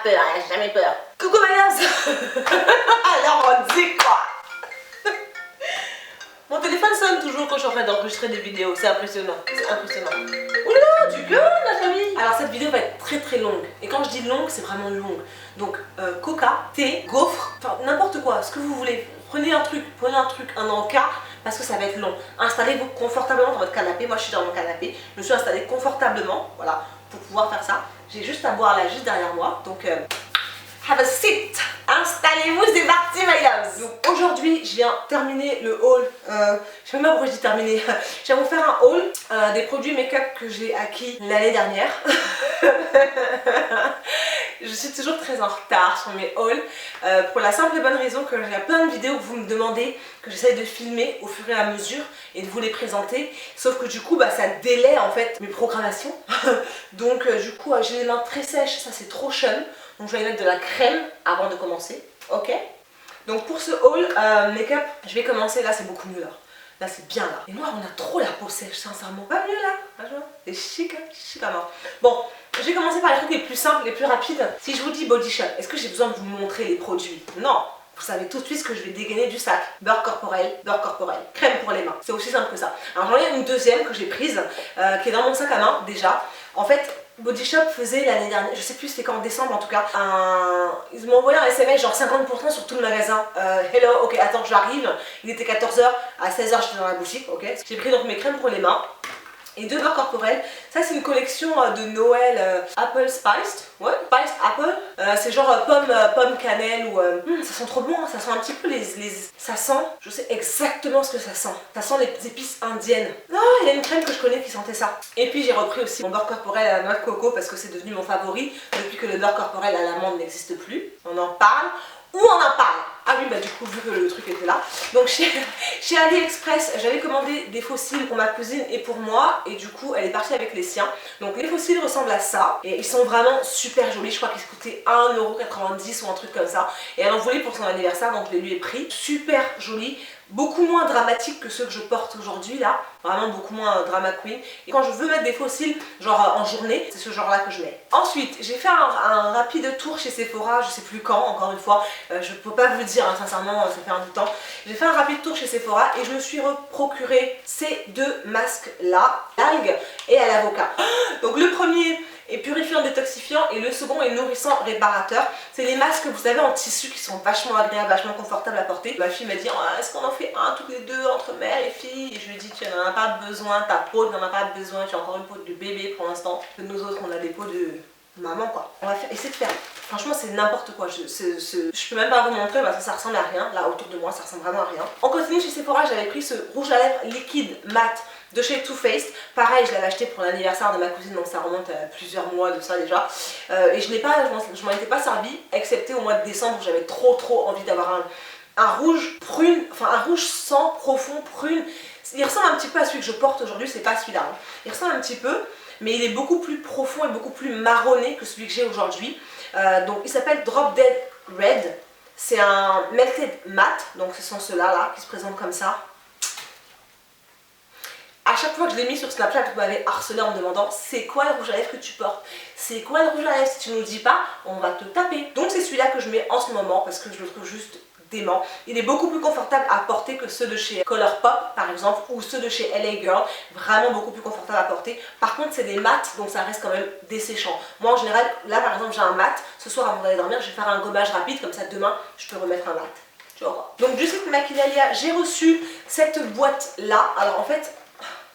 peur, elle a jamais peur. Coucou Mayas. Alors on dit quoi? Mon téléphone sonne toujours quand je suis en train d'enregistrer des vidéos, c'est impressionnant, c'est impressionnant. Oula, tu gueules la famille. Alors cette vidéo va être très très longue, et quand je dis longue, c'est vraiment longue. Donc coca, thé, gaufre, enfin n'importe quoi, ce que vous voulez. Prenez un truc, un encart, parce que ça va être long. Installez-vous confortablement dans votre canapé, moi je suis dans mon canapé, je me suis installée confortablement, voilà, pour pouvoir faire ça. J'ai juste à boire là, juste derrière moi, donc have a seat. Installez-vous, c'est parti my loves. Donc aujourd'hui je viens terminer le haul, je sais même pas pourquoi je dis terminer. Je vais vous faire un haul des produits make-up que j'ai acquis l'année dernière. Je suis toujours très en retard sur mes hauls pour la simple et bonne raison que j'ai plein de vidéos que vous me demandez, que j'essaie de filmer au fur et à mesure et de vous les présenter, sauf que du coup bah, ça délaie en fait mes programmations. Donc du coup j'ai les mains très sèches, ça c'est trop chum. Donc je vais mettre de la crème avant de commencer, ok? Donc pour ce haul make-up, je vais commencer, là c'est beaucoup mieux là. Là c'est bien là. Et moi on a trop la peau sèche sincèrement. Pas mieux là, c'est chic, hein, chic à mort. Bon, je vais commencer par les trucs les plus simples, les plus rapides. Si je vous dis Body Shop, est-ce que j'ai besoin de vous montrer les produits? Non. Vous savez tout de suite ce que je vais dégainer du sac. Beurre corporel, crème pour les mains. C'est aussi simple que ça. Alors j'en ai une deuxième que j'ai prise, qui est dans mon sac à main déjà. En fait, Body Shop faisait l'année dernière, je sais plus c'était quand, en décembre en tout cas, ils m'ont envoyé un SMS genre 50% sur tout le magasin. Hello, ok, attends, j'arrive. Il était 14 h, à 16 h j'étais dans la boutique, ok. J'ai pris donc mes crèmes pour les mains et deux beurres corporels. Ça c'est une collection de Noël Apple Spiced, ouais, Spiced Apple. C'est genre pomme cannelle ou ça sent trop bon, hein. Ça sent un petit peu ça sent, je sais exactement ce que ça sent. Ça sent les épices indiennes. Ah, il y a une crème que je connais qui sentait ça. Et puis j'ai repris aussi mon beurre corporel à la noix de coco parce que c'est devenu mon favori depuis que le beurre corporel à l'amande n'existe plus. On en parle. Où on en parle? Ah oui, bah du coup, vu que le truc était là. Donc chez AliExpress, j'avais commandé des faux cils pour ma cousine et pour moi. Et du coup, elle est partie avec les siens. Donc les faux cils ressemblent à ça. Et ils sont vraiment super jolis. Je crois qu'ils coûtaient 1,90 € ou un truc comme ça. Et elle en voulait pour son anniversaire, donc je les lui ai pris. Super jolis. Beaucoup moins dramatique que ceux que je porte aujourd'hui là, vraiment beaucoup moins drama queen. Et quand je veux mettre des faux cils, genre en journée, c'est ce genre là que je mets. Ensuite, j'ai fait un rapide tour chez Sephora, je sais plus quand, encore une fois, je peux pas vous le dire, hein, sincèrement, ça fait un bout de temps. J'ai fait un rapide tour chez Sephora et je me suis procuré ces deux masques là, l'algue et à l'avocat. Donc le premier est purifiant, détoxifiant et le second est nourrissant, réparateur. C'est les masques que vous avez en tissu qui sont vachement agréables, vachement confortables à porter. Ma fille m'a dit oh, est-ce qu'on en fait un toutes les deux entre mère et fille? Et je lui ai dit tu n'en as pas besoin, ta peau n'en a pas besoin, tu as encore une peau de bébé pour l'instant. Nous autres on a des peaux de maman quoi. On va essayer de faire. Franchement c'est n'importe quoi, je peux même pas vous montrer parce que ça ressemble à rien. Là autour de moi ça ressemble vraiment à rien. On continue chez Sephora, j'avais pris ce rouge à lèvres liquide mat de chez Too Faced. Pareil je l'avais acheté pour l'anniversaire de ma cousine donc ça remonte à plusieurs mois de ça déjà. Et je m'en étais pas servi excepté au mois de décembre où j'avais trop envie d'avoir un rouge prune, enfin un rouge sang profond prune. Il ressemble un petit peu à celui que je porte aujourd'hui, c'est pas celui-là. Hein. Il ressemble un petit peu. Mais il est beaucoup plus profond et beaucoup plus marronné que celui que j'ai aujourd'hui. Donc il s'appelle Drop Dead Red. C'est un melted matte, donc ce sont ceux-là là, qui se présentent comme ça. À chaque fois que je l'ai mis sur Snapchat, vous m'avez harcelé en me demandant c'est quoi le rouge à lèvres que tu portes? C'est quoi le rouge à lèvres? Si tu nous le dis pas, on va te taper. Donc c'est celui-là que je mets en ce moment parce que je le trouve juste dément. Il est beaucoup plus confortable à porter que ceux de chez Colourpop par exemple ou ceux de chez LA Girl, vraiment beaucoup plus confortable à porter. Par contre c'est des mats donc ça reste quand même desséchant. Moi en général, là par exemple j'ai un mat, ce soir avant d'aller dormir je vais faire un gommage rapide comme ça demain je peux remettre un mat. Tu vois. Donc du site Maquinalia, j'ai reçu cette boîte là. Alors en fait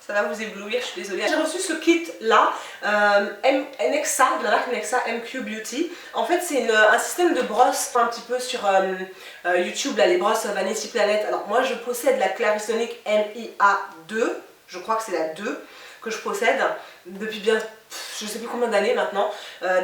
ça va vous éblouir, je suis désolée. J'ai reçu ce kit là, NXA, de la marque NXA MQ Beauty. En fait c'est un système de brosse un petit peu sur YouTube, là, les brosses Vanity Planet. Alors moi je possède la Clarisonic MIA2, je crois que c'est la 2 que je possède depuis bien je sais plus combien d'années maintenant.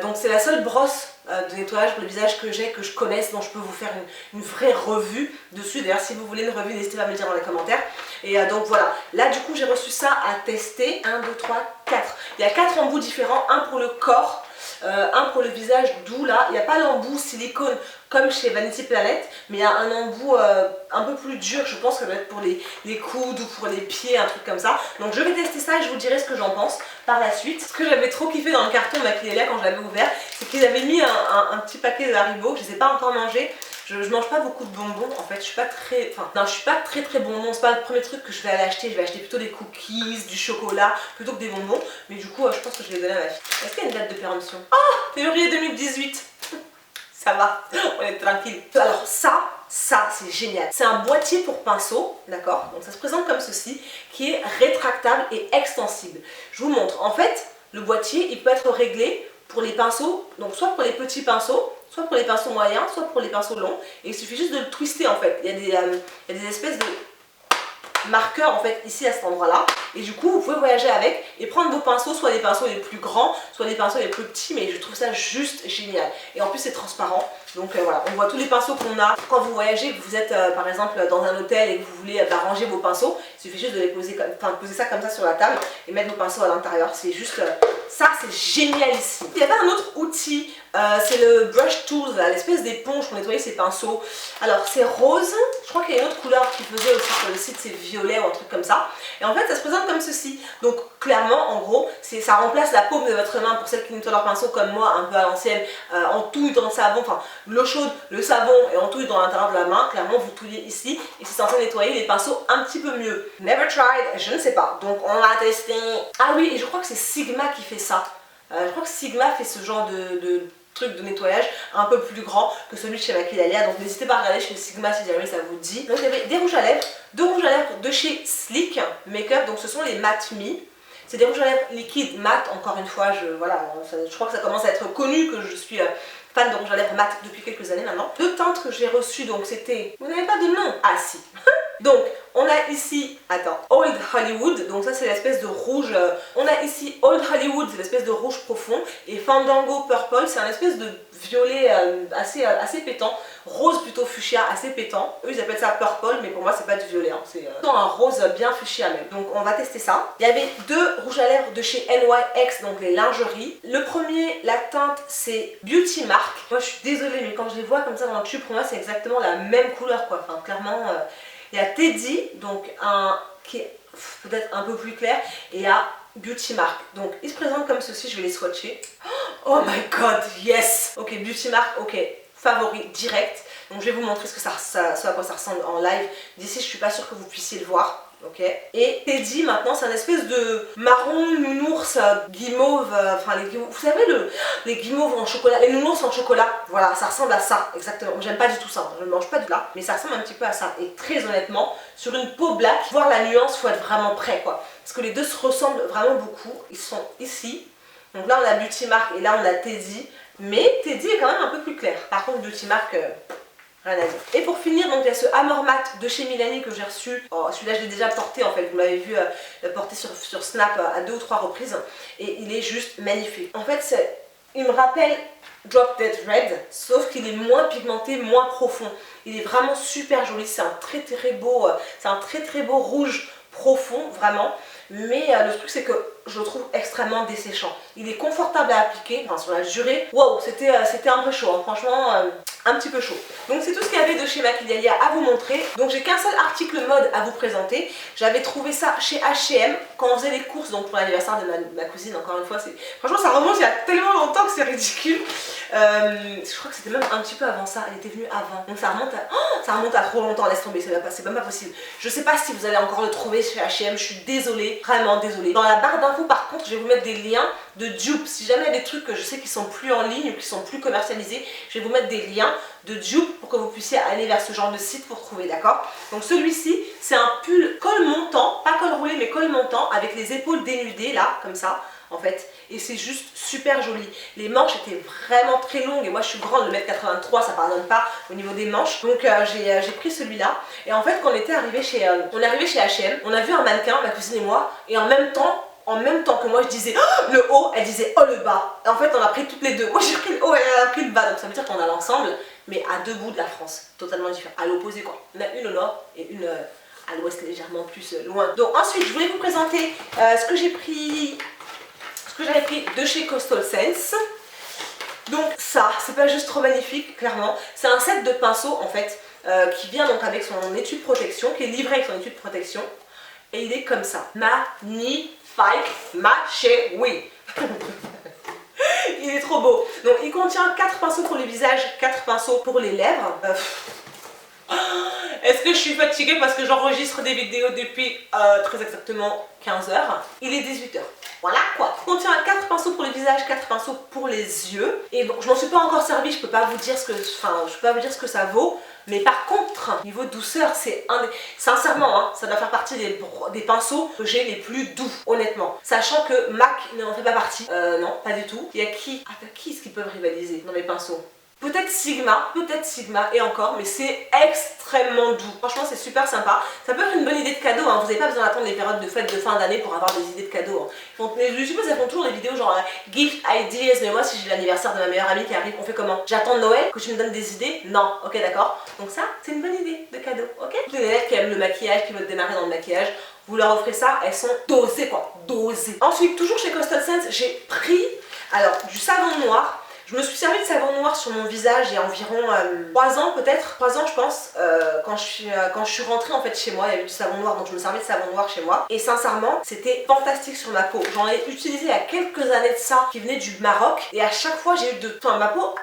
Donc c'est la seule brosse de nettoyage pour le visage que j'ai, que je connaisse, dont je peux vous faire une vraie revue dessus. D'ailleurs si vous voulez une revue, n'hésitez pas à me le dire dans les commentaires. Et donc voilà, là du coup j'ai reçu ça à tester. 1, 2, 3, 4. Il y a 4 embouts différents, un pour le corps, un pour le visage doux là. Il n'y a pas l'embout silicone comme chez Vanity Planet, mais il y a un embout un peu plus dur, je pense que ça doit être pour les coudes ou pour les pieds, un truc comme ça. Donc je vais tester ça et je vous dirai ce que j'en pense par la suite. Ce que j'avais trop kiffé dans le carton Maquillella quand je l'avais ouvert, c'est qu'ils avaient mis un petit paquet de Haribo, je ne les ai pas encore mangés. Je mange pas beaucoup de bonbons en fait, je suis pas très, je suis pas très bonbon, c'est pas le premier truc que je vais aller acheter, je vais acheter plutôt des cookies, du chocolat, plutôt que des bonbons, mais du coup je pense que je vais les donner à ma fille. Est-ce qu'il y a une date de péremption? Oh, février 2018. Ça va, on est tranquille. Alors ça c'est génial. C'est un boîtier pour pinceau, d'accord? Donc ça se présente comme ceci, qui est rétractable et extensible. Je vous montre, en fait, le boîtier, il peut être réglé pour les pinceaux, donc soit pour les petits pinceaux, soit pour les pinceaux moyens, soit pour les pinceaux longs. Et il suffit juste de le twister en fait. Il y a des espèces de marqueurs en fait ici à cet endroit là. Et du coup vous pouvez voyager avec et prendre vos pinceaux, soit les pinceaux les plus grands, soit les pinceaux les plus petits. Mais je trouve ça juste génial. Et en plus c'est transparent. Donc voilà, on voit tous les pinceaux qu'on a quand vous voyagez, que vous êtes par exemple dans un hôtel et que vous voulez ranger vos pinceaux. Il suffit juste de les poser, poser ça comme ça sur la table et mettre vos pinceaux à l'intérieur. C'est juste, ça c'est génial ici. Il y avait un autre outil, c'est le brush tools, l'espèce d'éponge pour nettoyer ses pinceaux. Alors c'est rose, je crois qu'il y a une autre couleur qui faisait aussi sur le site, c'est violet ou un truc comme ça. Et en fait ça se présente comme ceci. Donc clairement en gros, ça remplace la paume de votre main pour celles qui nettoient leur pinceau comme moi, un peu à l'ancienne, en touille dans le savon, enfin l'eau chaude, le savon et en touille dans l'intérieur de la main. Clairement vous touillez ici et c'est censé nettoyer les pinceaux un petit peu mieux. Never tried, je ne sais pas. Donc on va tester. Ah oui, et je crois que c'est Sigma qui fait ça. Je crois que Sigma fait ce genre de truc de nettoyage un peu plus grand que celui de chez Maquillella. Donc n'hésitez pas à regarder chez Sigma si jamais ça vous dit. Donc il y avait des rouges à lèvres, deux rouges à lèvres de chez Sleek Makeup. Donc ce sont les Matte Me. C'est des rouges à lèvres liquides mat. Encore une fois, je crois que ça commence à être connu que je suis fan de rouge à lèvres mat depuis quelques années maintenant. Deux teintes que j'ai reçues, donc c'était... Vous n'avez pas de nom? Ah si. Donc on a ici, attends, Old Hollywood, donc ça c'est l'espèce de rouge, on a ici Old Hollywood, c'est l'espèce de rouge profond, et Fandango Purple, c'est un espèce de violet assez pétant, rose plutôt fuchsia, assez pétant. Eux ils appellent ça purple, mais pour moi c'est pas du violet, hein. C'est un rose bien fuchsia même. Donc on va tester ça. Il y avait deux rouges à lèvres de chez NYX, donc les lingeries. Le premier, la teinte c'est Beauty Mark. Moi je suis désolée, mais quand je les vois comme ça dans le tube, pour moi c'est exactement la même couleur quoi, enfin clairement... Il y a Teddy, donc qui est peut-être un peu plus clair, et il y a Beauty Mark. Donc ils se présentent comme ceci, je vais les swatcher. Oh my god, yes! Ok, Beauty Mark, ok, favori direct. Donc je vais vous montrer ce à quoi ça ressemble en live. D'ici, je suis pas sûre que vous puissiez le voir. Ok. Et Teddy maintenant c'est un espèce de marron nounours guimauve, vous savez les guimauves en chocolat, les nounours en chocolat, voilà ça ressemble à ça exactement. J'aime pas du tout ça, je ne mange pas de là, mais ça ressemble un petit peu à ça. Et très honnêtement sur une peau black, voir la nuance, faut être vraiment prêt quoi, parce que les deux se ressemblent vraiment beaucoup. Ils sont ici, donc là on a Beauty Mark et là on a Teddy, mais Teddy est quand même un peu plus clair. Par contre Beauty Mark rien à dire. Et pour finir, donc il y a ce Amor Matte de chez Milani que j'ai reçu. Oh, celui-là je l'ai déjà porté en fait, vous m'avez vu le porter sur Snap à 2 ou 3 reprises. Et il est juste magnifique. En fait, il me rappelle Drop Dead Red, sauf qu'il est moins pigmenté, moins profond. Il est vraiment super joli, c'est un très beau rouge profond, vraiment. Mais le truc c'est que je le trouve extrêmement desséchant. Il est confortable à appliquer, enfin sur la durée. Wow, c'était un peu chaud, hein. Franchement un petit peu chaud. Donc c'est tout ce qu'il y avait de chez Maquillella à vous montrer. Donc j'ai qu'un seul article mode à vous présenter. J'avais trouvé ça chez H&M quand on faisait les courses, donc pour l'anniversaire de ma cousine, encore une fois. Franchement ça remonte il y a tellement longtemps que c'est ridicule. Je crois que c'était même un petit peu avant ça, elle était venue avant. Donc ça remonte à trop longtemps, laisse tomber, c'est même pas possible. Je sais pas si vous allez encore le trouver chez H&M, je suis désolée, vraiment désolée. Dans la barre d'infos par contre, je vais vous mettre des liens de dupes. Si jamais il y a des trucs que je sais qui sont plus en ligne ou qui sont plus commercialisés, je vais vous mettre des liens de dupes pour que vous puissiez aller vers ce genre de site pour trouver, d'accord? Donc celui-ci, c'est un pull col montant, pas col roulé mais col montant avec les épaules dénudées là, comme ça. En fait, et c'est juste super joli. Les manches étaient vraiment très longues et moi je suis grande, le 1m83 ça pardonne pas au niveau des manches, donc j'ai pris celui-là. Et en fait quand on est arrivé chez H&M, on a vu un mannequin, ma cousine et moi, et en même temps que moi je disais oh, le haut, elle disait oh le bas. Et en fait on a pris toutes les deux, moi j'ai pris le haut et elle a pris le bas, donc ça veut dire qu'on a l'ensemble mais à deux bouts de la France, totalement différents, à l'opposé quoi. On a une au nord et une à l'ouest légèrement plus loin. Donc ensuite je voulais vous présenter ce que j'ai pris, ce que j'avais pris de chez Coastal Scents. Donc ça, c'est pas juste trop magnifique, clairement. C'est un set de pinceaux en fait, qui vient donc avec son étui de protection, qui est livré avec son étui de protection. Et il est comme ça. Magnifique, ma chérie. Il est trop beau. Donc il contient 4 pinceaux pour le visage, 4 pinceaux pour les lèvres. Est-ce que je suis fatiguée parce que j'enregistre des vidéos depuis très exactement 15 h. Il est 18 h. Voilà quoi. Il contient 4 pinceaux pour le visage, 4 pinceaux pour les yeux. Et donc je m'en suis pas encore servi, je peux pas vous dire ce que, ça vaut. Mais par contre, niveau douceur, c'est un des... Sincèrement, hein, ça doit faire partie des pinceaux que j'ai les plus doux, honnêtement. Sachant que MAC n'en fait pas partie. Non, pas du tout. Il y a qui? Ah, qui est-ce qui peuvent rivaliser dans les pinceaux? Peut-être Sigma et encore, mais c'est extrêmement doux. Franchement, c'est super sympa. Ça peut être une bonne idée de cadeau, hein. Vous n'avez pas besoin d'attendre les périodes de fête de fin d'année pour avoir des idées de cadeaux. Hein. Les youtubeurs, elles font toujours des vidéos genre gift ideas, mais moi, si j'ai l'anniversaire de ma meilleure amie qui arrive, on fait comment? J'attends Noël, que tu me donnes des idées? Non, ok, d'accord. Donc ça, c'est une bonne idée de cadeau, ok? Toutes les élèves qui aiment le maquillage, qui veulent démarrer dans le maquillage, vous leur offrez ça, elles sont dosées quoi, dosées. Ensuite, toujours chez Coastal Scents, j'ai pris, alors, du savon noir. Je me suis servi de savon noir sur mon visage il y a environ 3 ans peut-être, 3 ans je pense, quand je suis rentrée en fait chez moi, il y avait du savon noir, donc je me servais de savon noir chez moi. Et sincèrement, c'était fantastique sur ma peau. J'en ai utilisé il y a quelques années de ça, qui venait du Maroc, et à chaque fois j'ai eu de... Enfin, ma peau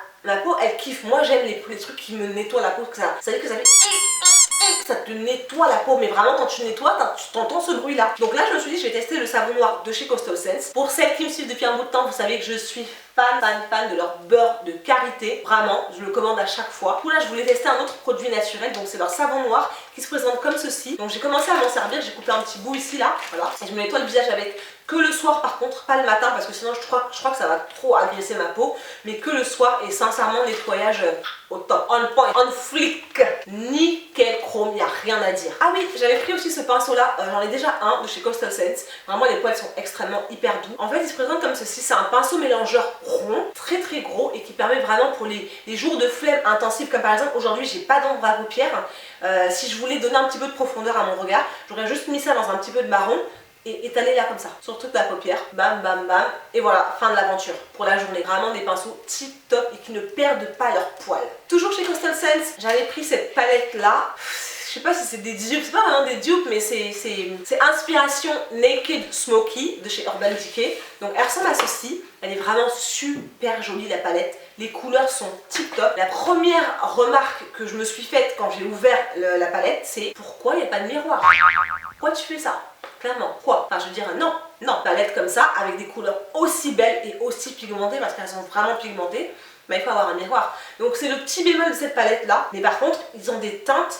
elle kiffe. Moi j'aime les trucs qui me nettoient la peau, que ça veut dire que ça fait... Ça te nettoie la peau, mais vraiment quand tu nettoies, tu t'entends ce bruit là. Donc là je me suis dit je vais tester le savon noir de chez Coastal Scents. Pour celles qui me suivent depuis un bout de temps, vous savez que je suis fan de leur beurre de karité. Vraiment, je le commande à chaque fois. Du coup là je voulais tester un autre produit naturel, donc c'est leur savon noir qui se présente comme ceci. Donc j'ai commencé à m'en servir, j'ai coupé un petit bout ici là, voilà. Et je me nettoie le visage avec que le soir par contre, pas le matin parce que sinon je crois que ça va trop agresser ma peau, mais que le soir et sincèrement nettoyage au top, on point, on flic, nickel chrome, il n'y a rien à dire. Ah oui, j'avais pris aussi ce pinceau là, j'en ai déjà un de chez Coastal Scents, vraiment les poils sont extrêmement hyper doux. En fait il se présente comme ceci, c'est un pinceau mélangeur rond, très gros et qui permet vraiment pour les jours de flemme intensive, comme par exemple aujourd'hui j'ai pas d'ombre à paupières, si je voulais donner un petit peu de profondeur à mon regard, j'aurais juste mis ça dans un petit peu de marron et étaler là comme ça, sur toute la paupière, bam bam bam, et voilà, fin de l'aventure pour la journée. Vraiment des pinceaux tip top et qui ne perdent pas leurs poils. Toujours chez Coastal Scents, j'avais pris cette palette là. Je sais pas si c'est des dupes, c'est pas vraiment des dupes, mais c'est inspiration Naked Smoky de chez Urban Decay. Donc elle ressemble à ceci, elle est vraiment super jolie la palette, les couleurs sont tip top. La première remarque que je me suis faite quand j'ai ouvert la palette, c'est pourquoi il n'y a pas de miroir? Pourquoi tu fais ça? Clairement, quoi? Enfin je veux dire non, palette comme ça, avec des couleurs aussi belles et aussi pigmentées, parce qu'elles sont vraiment pigmentées, mais il faut avoir un miroir. Donc c'est le petit bémol de cette palette là, mais par contre ils ont des teintes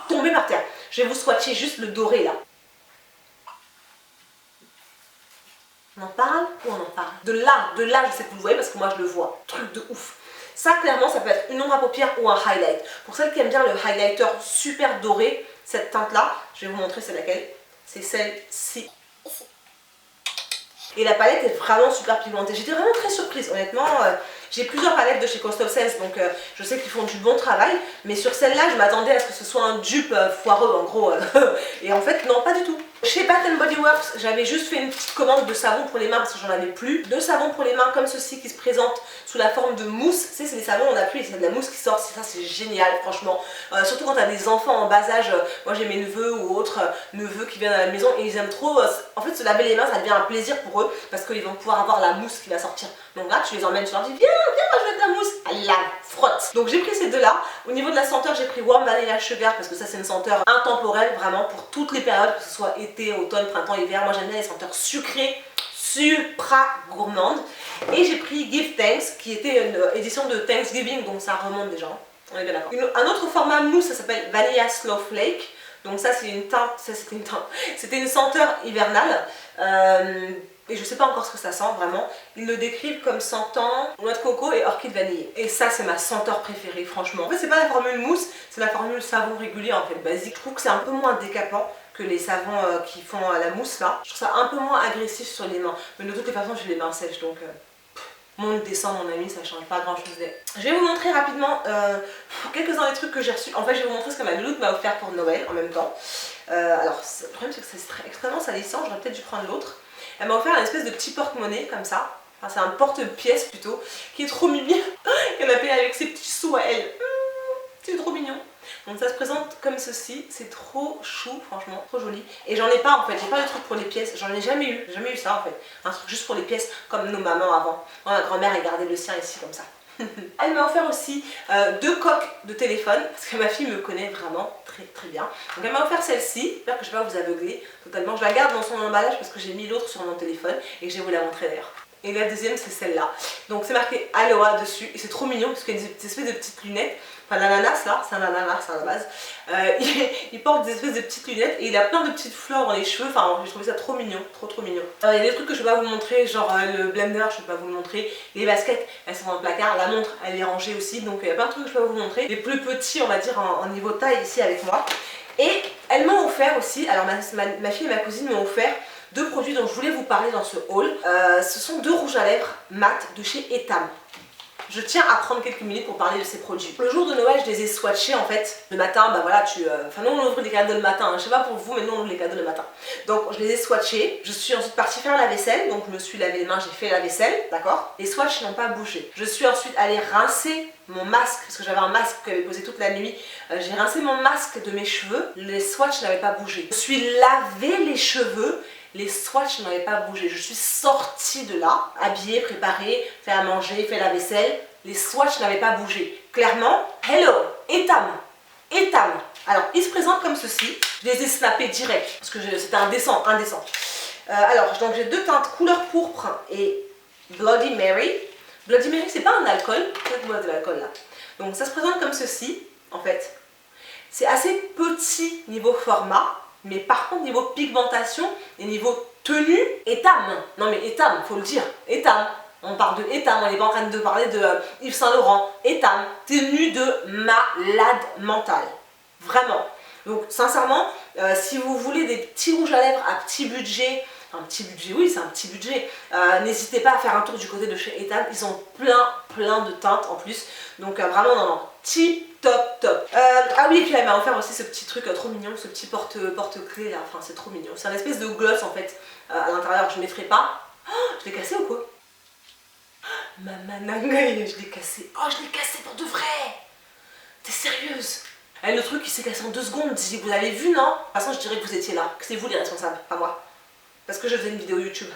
tombées par terre. Je vais vous swatcher juste le doré là. On en parle ou on en parle? De là je sais que vous le voyez parce que moi je le vois, truc de ouf. Ça clairement ça peut être une ombre à paupières ou un highlight. Pour celles qui aiment bien le highlighter super doré, cette teinte là, je vais vous montrer c'est laquelle. C'est celle-ci. Et la palette est vraiment super pigmentée. J'étais vraiment très surprise, honnêtement. J'ai plusieurs palettes de chez Coastal Scents, donc je sais qu'ils font du bon travail. Mais sur celle-là, je m'attendais à ce que ce soit un dupe foireux, en gros. Et en fait, non, pas du tout. Chez Bath & Body Works, j'avais juste fait une petite commande de savon pour les mains parce que j'en avais plus. 2 savons pour les mains comme ceci qui se présentent sous la forme de mousse. Tu sais, c'est des savons, on appuie et c'est de la mousse qui sort. Ça, c'est génial, franchement. Surtout quand tu as des enfants en bas âge. Moi, j'ai mes neveux ou autres neveux qui viennent à la maison et ils aiment trop. En fait, se laver les mains, ça devient un plaisir pour eux parce qu'ils vont pouvoir avoir la mousse qui va sortir. Donc là, tu les emmènes, tu leur dis viens, moi je veux de la mousse. Elle la frotte. Donc j'ai pris ces deux-là. Au niveau de la senteur, j'ai pris Warm Vanilla Sugar parce que ça, c'est une senteur intemporelle vraiment pour toutes les périodes, que ce soit été, automne, printemps, hiver. Moi, j'aime bien les senteurs sucrées, supra gourmandes. Et j'ai pris Give Thanks qui était une édition de Thanksgiving, donc ça remonte déjà. On est bien d'accord. Un autre format mousse, ça s'appelle Vanilla Slow Flake. Donc ça, c'est une teinte, c'était une senteur hivernale. Et je sais pas encore ce que ça sent vraiment. Ils le décrivent comme sentant noix de coco et orchide vanillée. Et ça c'est ma senteur préférée franchement. En fait c'est pas la formule mousse, c'est la formule savon régulier en fait basique. Je trouve que c'est un peu moins décapant que les savons qui font la mousse là. Je trouve ça un peu moins agressif sur les mains. Mais de toutes les façons j'ai les mains sèches donc monte, descend mon ami, ça change pas grand chose. Je vais vous montrer rapidement quelques-uns des trucs que j'ai reçus. En fait je vais vous montrer ce que ma louloute m'a offert pour Noël en même temps. Alors le problème c'est que c'est extrêmement salissant, j'aurais peut-être dû prendre l'autre. Elle m'a offert une espèce de petit porte-monnaie comme ça. Enfin c'est un porte-pièce plutôt, qui est trop mimi. Elle a payé avec ses petits sous à elle. C'est trop mignon. Donc ça se présente comme ceci, c'est trop chou franchement, trop joli. Et j'en ai pas en fait, j'ai pas de truc pour les pièces, j'en ai jamais eu ça en fait. Un truc juste pour les pièces comme nos mamans avant. Moi, ma grand-mère a gardé le sien ici comme ça. Elle m'a offert aussi 2 coques de téléphone, parce que ma fille me connaît vraiment très bien. Donc elle m'a offert celle-ci, j'espère que je ne vais pas vous aveugler totalement. Je la garde dans son emballage parce que j'ai mis l'autre sur mon téléphone et je vais vous la montrer d'ailleurs. Et la deuxième c'est celle-là. Donc c'est marqué Aloha dessus et c'est trop mignon parce qu'il y a des espèces de petites lunettes. Enfin l'ananas là, c'est un ananas à la base. Il porte des espèces de petites lunettes et il a plein de petites fleurs dans les cheveux. Enfin j'ai trouvé ça trop mignon, trop mignon. Il y a des trucs que je ne vais pas vous montrer, genre le blender, je ne vais pas vous le montrer. Les baskets, elles sont dans le placard. La montre, elle est rangée aussi. Donc il y a plein de trucs que je ne vais pas vous montrer. Les plus petits, on va dire en niveau taille ici avec moi. Et elle m'a offert aussi, alors ma fille et ma cousine m'ont offert 2 produits dont je voulais vous parler dans ce haul. Ce sont 2 rouges à lèvres mat de chez Etam. Je tiens à prendre quelques minutes pour parler de ces produits. Le jour de Noël, je les ai swatchés en fait. Le matin, bah voilà, enfin nous on ouvre les cadeaux le matin, hein. Je sais pas pour vous, mais nous on ouvre les cadeaux le matin. Donc je les ai swatchés. Je suis ensuite partie faire la vaisselle, donc je me suis lavé les mains, j'ai fait la vaisselle, d'accord. Les swatchs n'ont pas bougé. Je suis ensuite allée rincer mon masque, parce que j'avais un masque que j'avais posé toute la nuit. J'ai rincé mon masque de mes cheveux, les swatchs n'avaient pas bougé. Je suis lavé les cheveux. Les swatchs n'avaient pas bougé. Je suis sortie de là, habillée, préparée, fait à manger, fait la vaisselle. Les swatchs n'avaient pas bougé. Clairement, hello, Etam. Alors, ils se présentent comme ceci. Je les ai snappés direct, parce que c'était indécent. Alors, donc j'ai 2 teintes, couleur pourpre et Bloody Mary. Bloody Mary, c'est pas un alcool. Peut-être que vous de l'alcool là. Donc, ça se présente comme ceci, en fait. C'est assez petit niveau format. Mais par contre, niveau pigmentation et niveau tenue, Etam. Non mais Etam, faut le dire, Etam. On parle de Etam, on n'est pas en train de parler de Yves Saint Laurent. Etam, tenue de malade mentale. Vraiment. Donc sincèrement, si vous voulez des petits rouges à lèvres à petit budget, un petit budget, oui c'est un petit budget, n'hésitez pas à faire un tour du côté de chez Etam. Ils ont plein de teintes en plus. Donc vraiment non, tip top. Ah oui, et puis elle m'a offert aussi ce petit truc trop mignon, ce petit porte-clés là, enfin c'est trop mignon. C'est un espèce de gloss en fait à l'intérieur, je ne mettrai pas. Oh, je l'ai cassé ou quoi? Mamananga, je l'ai cassé. Oh, je l'ai cassé pour de vrai. T'es sérieuse? Le truc il s'est cassé en 2 secondes, vous l'avez vu non? De toute façon je dirais que vous étiez là, que c'est vous les responsables, pas moi. Parce que je faisais une vidéo YouTube.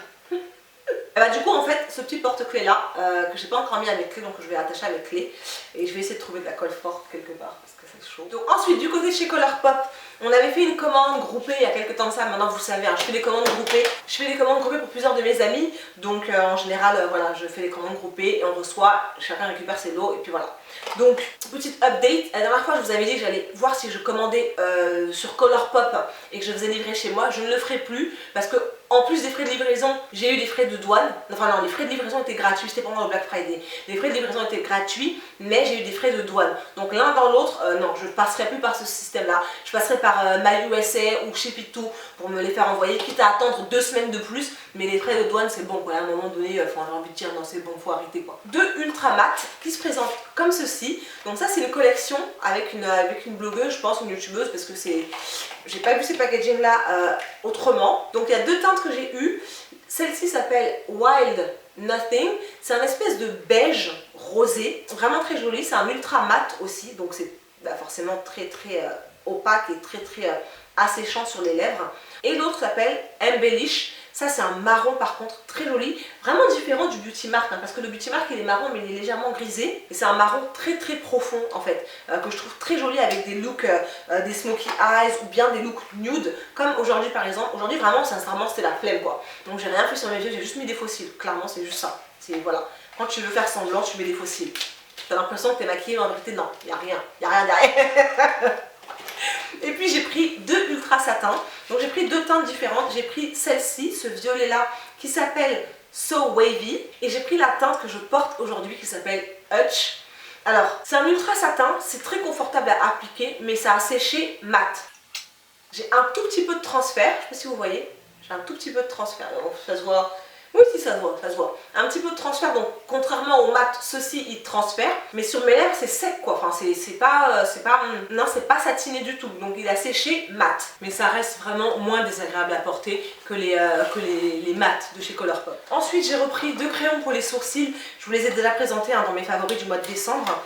Et bah, du coup en fait ce petit porte-clés là que j'ai pas encore mis avec clé, donc je vais attacher avec clé et je vais essayer de trouver de la colle forte quelque part parce que c'est chaud. Donc ensuite du côté de chez Colourpop, on avait fait une commande groupée il y a quelques temps de ça. Maintenant vous savez, hein, je fais des commandes groupées. Je fais des commandes groupées pour plusieurs de mes amis. Donc en général voilà, je fais des commandes groupées et on reçoit, chacun récupère ses lots et puis voilà. Donc petite update, la dernière fois je vous avais dit que j'allais voir si je commandais sur Colourpop et que je faisais livrer chez moi. Je ne le ferai plus parce que en plus des frais de livraison, j'ai eu des frais de douane. Enfin non, les frais de livraison étaient gratuits, c'était pendant le Black Friday. Les frais de livraison étaient gratuits, mais j'ai eu des frais de douane. Donc l'un dans l'autre, non, je ne passerai plus par ce système-là. Je passerai par MyUSA ou Ship-It-To pour me les faire envoyer, quitte à attendre 2 semaines de plus. Mais les frais de douane, c'est bon, quoi. À un moment donné, faut avoir envie de dire non, c'est bon, faut arrêter, quoi. 2 ultra mat qui se présentent comme ceci. Donc ça, c'est une collection avec une blogueuse, je pense, une youtubeuse, parce que c'est... J'ai pas vu ces packaging là autrement. Donc il y a 2 teintes que j'ai eues. Celle-ci s'appelle Wild Nothing. C'est un espèce de beige rosé, vraiment très joli. C'est un ultra mat aussi, donc c'est forcément très opaque et très asséchant sur les lèvres. Et l'autre s'appelle Embellish. Ça c'est un marron par contre très joli, vraiment différent du Beauty Mark, hein, parce que le Beauty Mark il est marron mais il est légèrement grisé. Et c'est un marron très profond en fait, que je trouve très joli avec des looks, des smoky eyes ou bien des looks nude, comme aujourd'hui par exemple. Aujourd'hui vraiment sincèrement c'était la flemme quoi. Donc j'ai rien fait sur mes yeux, j'ai juste mis des faux cils, clairement c'est juste ça. Voilà, quand tu veux faire semblant tu mets des faux cils. T'as l'impression que t'es maquillée mais en vérité non, il n'y a rien derrière. Et puis j'ai pris 2 ultra satins. Donc j'ai pris 2 teintes différentes. J'ai pris celle-ci, ce violet là qui s'appelle So Wavy. Et j'ai pris la teinte que je porte aujourd'hui qui s'appelle Hutch. Alors c'est un ultra satin, c'est très confortable à appliquer mais ça a séché mat. J'ai un tout petit peu de transfert, je sais pas si vous voyez. J'ai un tout petit peu de transfert, donc ça se voit Oui, si, ça se voit, ça se voit. Un petit peu de transfert, donc contrairement au mat, ceci il transfère, mais sur mes lèvres c'est sec quoi, enfin non c'est pas satiné du tout, donc il a séché mat, mais ça reste vraiment moins désagréable à porter que les mats de chez Colourpop. Ensuite j'ai repris 2 crayons pour les sourcils, je vous les ai déjà présentés hein, dans mes favoris du mois de décembre.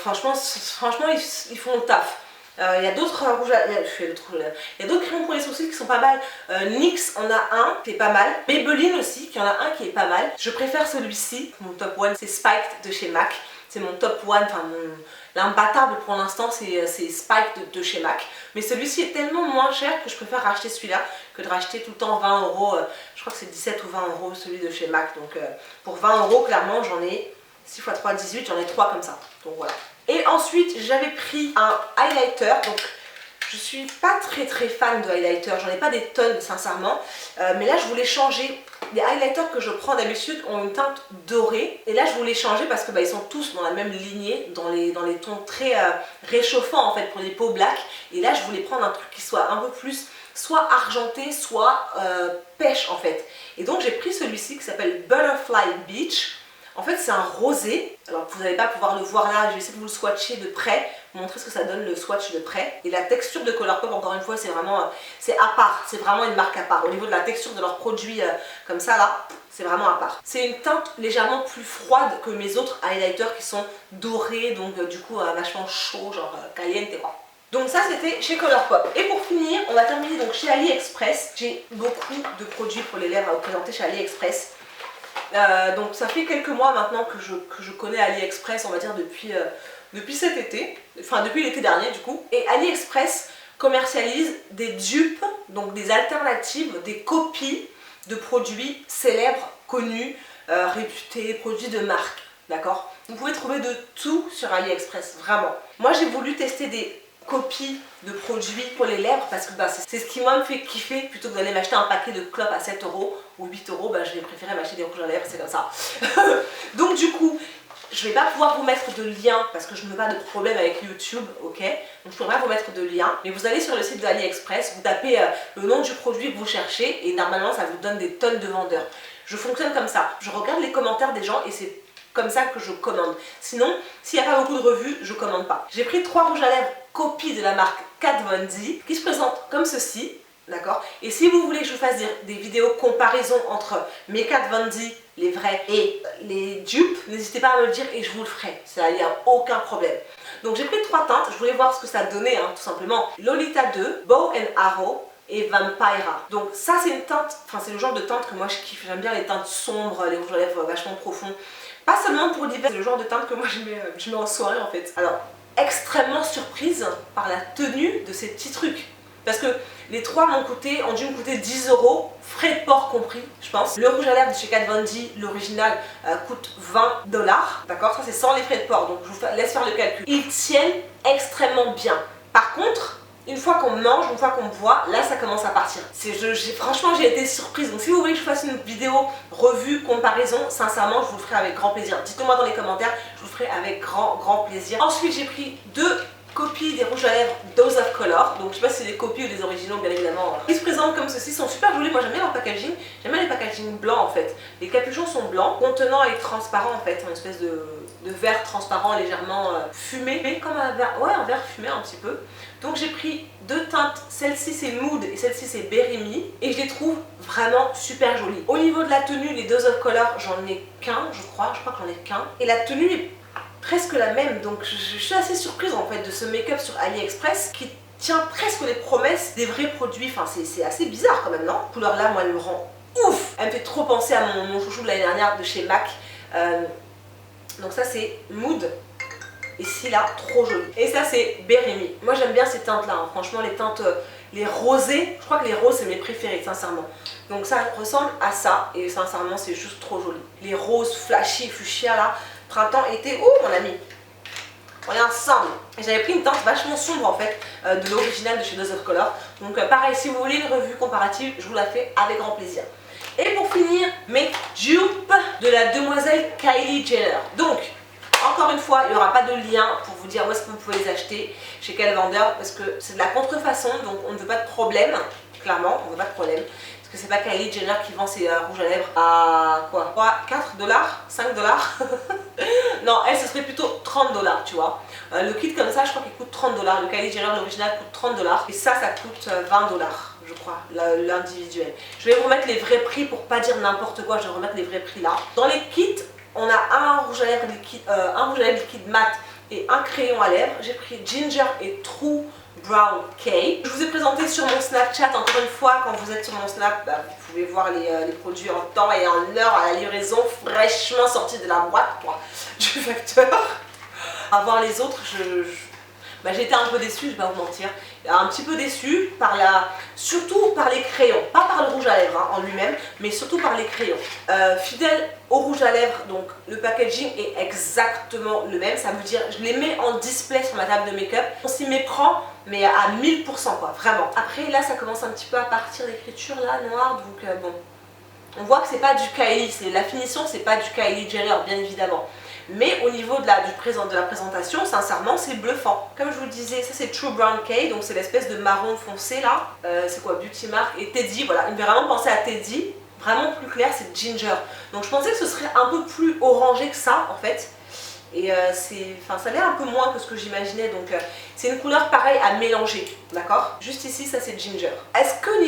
Franchement ils font le taf. Il y a d'autres rouges à lèvres, il y a d'autres crayons pour les sourcils qui sont pas mal. NYX en a un qui est pas mal. Maybelline aussi qui en a un qui est pas mal. Je préfère celui-ci, mon top 1, c'est Spiked de chez MAC. C'est mon top 1, enfin l'imbattable pour l'instant c'est Spiked de chez MAC. Mais celui-ci est tellement moins cher que je préfère racheter celui-là que de racheter tout le temps 20 €. Je crois que c'est 17 ou 20 € celui de chez MAC. Donc pour 20 € clairement j'en ai 6 x 3, 18, j'en ai 3 comme ça. Donc voilà. Et ensuite j'avais pris un highlighter, donc je suis pas très fan de highlighter, j'en ai pas des tonnes sincèrement, mais là je voulais changer. Les highlighters que je prends d'habitude ont une teinte dorée, et là je voulais changer parce que ils sont tous dans la même lignée, dans les tons très réchauffants en fait pour les peaux black, et là je voulais prendre un truc qui soit un peu plus soit argenté, soit pêche en fait. Et donc j'ai pris celui-ci qui s'appelle Butterfly Beach. En fait c'est un rosé, alors vous n'allez pas pouvoir le voir là, je vais essayer de vous le swatcher de près, vous montrer ce que ça donne le swatch de près. Et la texture de Colourpop encore une fois c'est vraiment, c'est à part, c'est vraiment une marque à part. Au niveau de la texture de leurs produits comme ça là, c'est vraiment à part. C'est une teinte légèrement plus froide que mes autres highlighters qui sont dorés, donc du coup vachement chaud, genre caliente quoi. Donc ça c'était chez Colourpop. Et pour finir, on va terminer donc chez AliExpress. J'ai beaucoup de produits pour les lèvres à vous présenter chez AliExpress. Donc ça fait quelques mois maintenant que je connais AliExpress, on va dire depuis cet été, enfin depuis l'été dernier du coup. Et AliExpress commercialise des dupes, donc des alternatives, des copies de produits célèbres, connus, réputés, produits de marque, d'accord? Vous pouvez trouver de tout sur AliExpress, vraiment. Moi j'ai voulu tester des copies de produits pour les lèvres parce que c'est ce qui moi me fait kiffer. Plutôt que d'aller m'acheter un paquet de clopes à 7 € ou 8 €, je vais préférer m'acheter des rouges à lèvres, c'est comme ça. Donc du coup je vais pas pouvoir vous mettre de lien parce que je ne veux pas de problème avec YouTube, ok? Donc je ne pourrais pas vous mettre de lien, mais vous allez sur le site d'AliExpress, vous tapez le nom du produit que vous cherchez et normalement ça vous donne des tonnes de vendeurs. Je fonctionne comme ça, je regarde les commentaires des gens et c'est comme ça que je commande. Sinon, s'il n'y a pas beaucoup de revues, je commande pas. J'ai pris 3 rouges à lèvres copies de la marque Kat Von D qui se présentent comme ceci, d'accord? Et si vous voulez que je vous fasse des vidéos comparaison entre mes Kat Von D, les vrais, et les dupes, n'hésitez pas à me le dire et je vous le ferai. Ça, il n'y a aucun problème. Donc j'ai pris 3 teintes, je voulais voir ce que ça donnait, hein, tout simplement. Lolita 2, Bow and Arrow et Vampira. Donc ça c'est une teinte, enfin c'est le genre de teinte que moi je kiffe. J'aime bien les teintes sombres, les rouges à lèvres vachement profonds. Pas seulement pour l'hiver, c'est le genre de teinte que moi je mets en soirée en fait. Alors, extrêmement surprise par la tenue de ces petits trucs. Parce que les 3 ont dû me coûter 10 €, frais de port compris, je pense. Le rouge à lèvres de chez Kat Von D, l'original, coûte 20 $. D'accord? Ça c'est sans les frais de port, donc je vous laisse faire le calcul. Ils tiennent extrêmement bien. Par contre, une fois qu'on mange, une fois qu'on boit, là ça commence à partir. Franchement j'ai été surprise, donc si vous voulez que je fasse une vidéo revue, comparaison, sincèrement je vous le ferai avec grand plaisir. Dites-le moi dans les commentaires, je vous le ferai avec grand plaisir. Ensuite j'ai pris 2 copies des rouges à lèvres Dose of Color, donc je sais pas si c'est des copies ou des originaux bien évidemment. Ils se présentent comme ceci, sont super jolis, moi j'aime bien leur packaging, j'aime bien les packaging blancs en fait. Les capuchons sont blancs, contenant est transparent en fait, une espèce de verre transparent légèrement fumé, mais comme un verre, ouais un verre fumé un petit peu. Donc j'ai pris 2 teintes, celle-ci c'est Mood et celle-ci c'est Berry Me, et je les trouve vraiment super jolies. Au niveau de la tenue, les Dose of Color, j'en ai qu'un je crois que j'en ai qu'un, et la tenue est presque la même, donc je suis assez surprise en fait de ce make-up sur AliExpress qui tient presque les promesses des vrais produits. Enfin c'est assez bizarre quand même, non? La couleur là, moi elle me rend ouf, elle me fait trop penser à mon chouchou de l'année dernière de chez MAC. Donc ça c'est Mood. Et ci là, trop joli. Et ça c'est Berry Me. Moi j'aime bien ces teintes là, hein. Franchement les teintes, les rosés, je crois que les roses c'est mes préférés sincèrement. Donc ça ressemble à ça et sincèrement c'est juste trop joli. Les roses flashy, fuchsia là, printemps, été, oh mon ami. On est ensemble. J'avais pris une teinte vachement sombre en fait, de l'original de chez Dose of Color. Donc pareil, si vous voulez une revue comparative, je vous la fais avec grand plaisir. Et pour finir, mes dupes de la demoiselle Kylie Jenner. Donc, encore une fois, il n'y aura pas de lien pour vous dire où est-ce que vous pouvez les acheter, chez quel vendeur, parce que c'est de la contrefaçon, donc on ne veut pas de problème, clairement, on ne veut pas de problème. Parce que c'est pas Kylie Jenner qui vend ses rouges à lèvres à quoi, 4 dollars, 5 dollars. Non, elle ce serait plutôt 30 dollars, tu vois. Le kit comme ça, je crois qu'il coûte 30 dollars. Le Kylie Jenner, l'original, coûte 30 dollars. Et ça coûte 20 dollars, je crois, l'individuel. Je vais vous remettre les vrais prix pour pas dire n'importe quoi. Je vais remettre les vrais prix là. Dans les kits, on a un rouge à lèvres liquide mat et un crayon à lèvres. J'ai pris Ginger et True Brown Cake. Je vous ai présenté sur mon Snapchat, encore une fois, quand vous êtes sur mon Snap, vous pouvez voir les produits en temps et en heure à la livraison, fraîchement sortis de la boîte, quoi, du facteur. À voir les autres, j'étais un peu déçue, je vais pas vous mentir. Un petit peu déçue, surtout par les crayons, pas par le rouge à lèvres hein, en lui-même, mais surtout par les crayons. Fidèle au rouge à lèvres, donc le packaging est exactement le même, ça veut dire je les mets en display sur ma table de make-up, on s'y méprend, mais à 1000% quoi, vraiment. Après là ça commence un petit peu à partir l'écriture là, noire, donc bon. On voit que c'est pas du Kylie, la finition c'est pas du Kylie Jenner bien évidemment. Mais au niveau de la présentation, sincèrement, c'est bluffant. Comme je vous le disais, ça c'est True Brown Cake, donc c'est l'espèce de marron foncé là. C'est quoi, Beauty Mark et Teddy, voilà. Il me fait vraiment penser à Teddy. Vraiment plus clair, c'est Ginger. Donc je pensais que ce serait un peu plus orangé que ça en fait. Et ça l'est un peu moins que ce que j'imaginais, donc c'est une couleur pareille à mélanger, d'accord? Juste ici, ça c'est Ginger. Est-ce que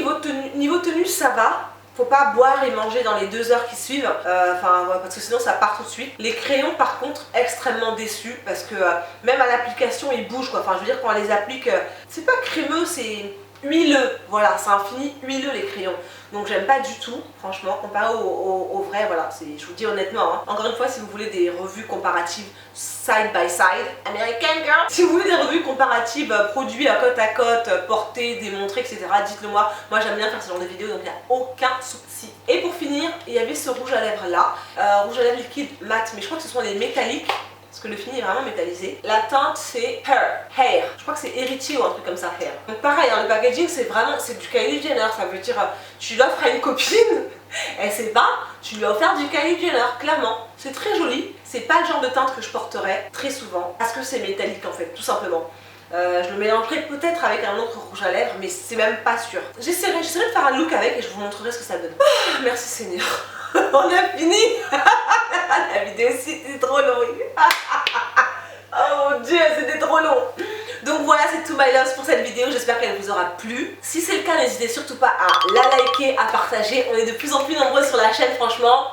niveau tenue ça va? Faut pas boire et manger dans les 2 heures qui suivent, parce que sinon ça part tout de suite. Les crayons par contre, extrêmement déçus parce que même à l'application ils bougent quoi. Enfin je veux dire quand on les applique, c'est pas crémeux, c'est huileux. Voilà, c'est un fini huileux les crayons. Donc j'aime pas du tout, franchement, comparé au vrai, voilà, je vous dis honnêtement. Hein. Encore une fois, si vous voulez des revues comparatives side by side, American Girl, si vous voulez des revues comparatives, produits à côte, portés, démontrés, etc., dites-le moi. Moi j'aime bien faire ce genre de vidéos, donc il n'y a aucun souci. Et pour finir, il y avait ce rouge à lèvres là, rouge à lèvres liquide mat, mais je crois que ce sont les métalliques. Parce que le fini est vraiment métallisé. La teinte c'est Hair. Je crois que c'est héritier ou un truc comme ça, Hair. Donc pareil, hein, le packaging c'est du Kylie Jenner. Ça veut dire tu l'offres à une copine, elle sait pas, tu lui as offert du Kylie Jenner, clairement. C'est très joli. C'est pas le genre de teinte que je porterais très souvent. Parce que c'est métallique en fait, tout simplement. Je le mélangerai peut-être avec un autre rouge à lèvres, mais c'est même pas sûr. J'essaierai de faire un look avec et je vous montrerai ce que ça donne. Oh, merci Seigneur. On a fini. La vidéo c'était trop long. Oh mon dieu, c'était trop long. Donc voilà, c'est tout my loves pour cette vidéo, j'espère qu'elle vous aura plu. Si c'est le cas, n'hésitez surtout pas à la liker, à partager. On est de plus en plus nombreux sur la chaîne, franchement.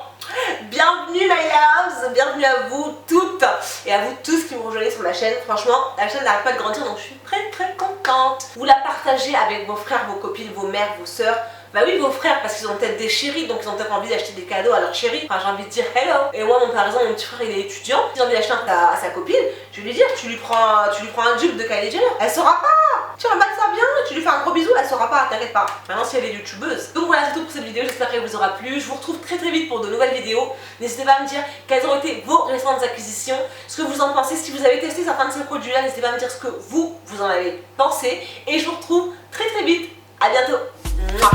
Bienvenue my loves, bienvenue à vous toutes et à vous tous qui me rejoignez sur la chaîne. Franchement, la chaîne n'arrête pas de grandir, donc je suis très contente. Vous la partagez avec vos frères, vos copines, vos mères, vos sœurs. Bah oui, vos frères, parce qu'ils ont peut-être des chéris, donc ils ont peut-être envie d'acheter des cadeaux à leur chéri. Enfin, j'ai envie de dire hello. Et moi, par exemple, mon petit frère, il est étudiant. S'il a envie d'acheter à sa copine, je vais lui dire, tu lui prends un dupe de Kylie Jenner. Elle saura pas. Tu remballes ça bien, tu lui fais un gros bisou, elle saura pas, t'inquiète pas. Maintenant, si elle est youtubeuse. Donc voilà, c'est tout pour cette vidéo. J'espère qu'elle vous aura plu. Je vous retrouve très vite pour de nouvelles vidéos. N'hésitez pas à me dire quelles ont été vos récentes acquisitions, ce que vous en pensez. Si vous avez testé certains de ces produits-là, n'hésitez pas à me dire ce que vous en avez pensé. Et je vous retrouve très vite. À bientôt. Mouah.